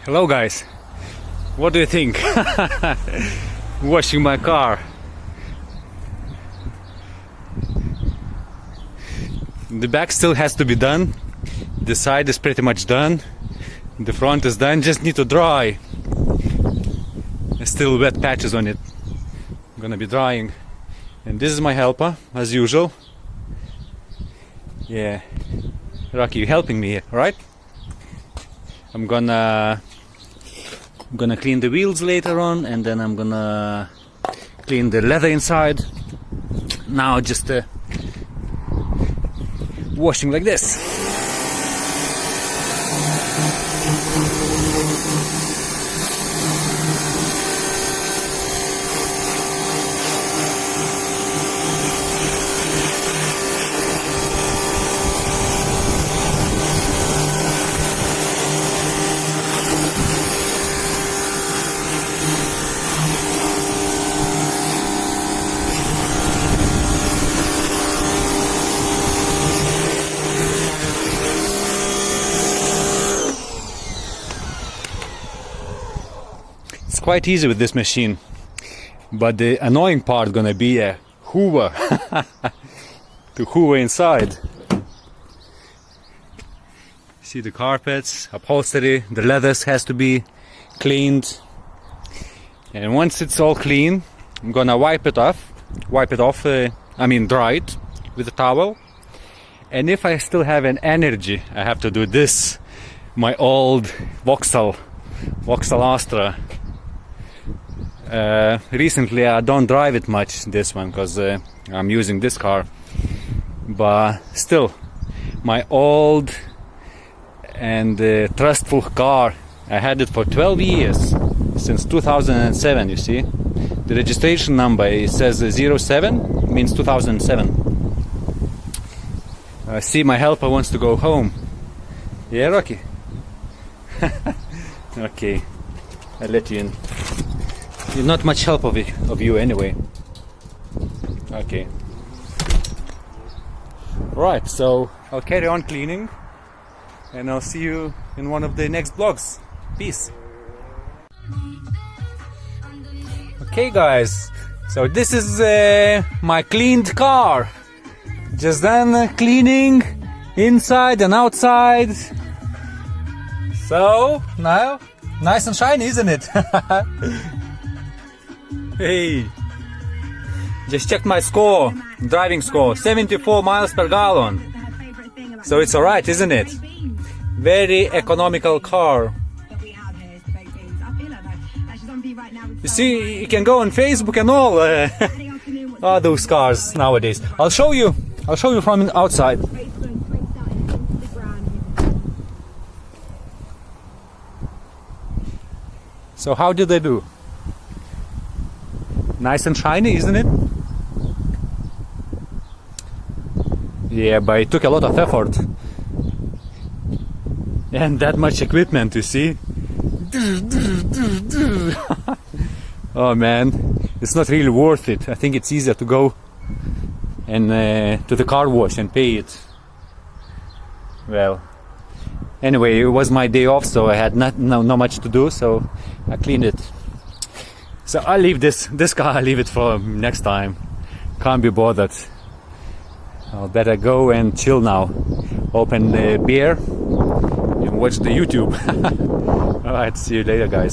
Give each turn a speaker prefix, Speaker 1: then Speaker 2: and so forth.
Speaker 1: Hello guys, what do you think? Washing my car. The back still has to be done. The side is pretty much done. The front is done, just need to dry. There's still wet patches on it. I'm gonna be drying. And this is my helper, as usual. Yeah, Rocky, you helping me here, right? I'm gonna clean the wheels later on, and then I'm gonna clean the leather inside. Now just washing like this. It's quite easy with this machine, but the annoying part gonna be a hoover to hoover inside. See the carpets, upholstery, the leathers has to be cleaned, and once it's all clean, I'm gonna wipe it off. Dry it with a towel. And if I still have an energy, I have to do this. My old Vauxhall Astra. Recently I don't drive it much, this one, because I'm using this car, but still my old and trustful car. I had it for 12 years, since 2007. You see the registration number, it says 07, means 2007. I see my helper wants to go home. Yeah, Rocky? Okay, I'll let you in. You're not much help of you anyway. Okay. Right, so I'll carry on cleaning, and I'll see you in one of the next vlogs. Peace. Okay guys, so this is my cleaned car. Just done cleaning inside and outside. So now, nice and shiny, isn't it? Hey, just checked my score, driving score, 74 miles per gallon. So it's alright, isn't it? Very economical car. You see, you can go on Facebook and all those cars nowadays. I'll show you from outside. So how did they do? Nice and shiny, isn't it? Yeah, but it took a lot of effort. And that much equipment, you see? Oh man, it's not really worth it. I think it's easier to go and to the car wash and pay it. Well, anyway, it was my day off, so I had not much to do, so I cleaned it. So I'll leave this car, I'll leave it for next time. Can't be bothered. I'll better go and chill now. Open the beer and watch the YouTube. Alright, see you later guys.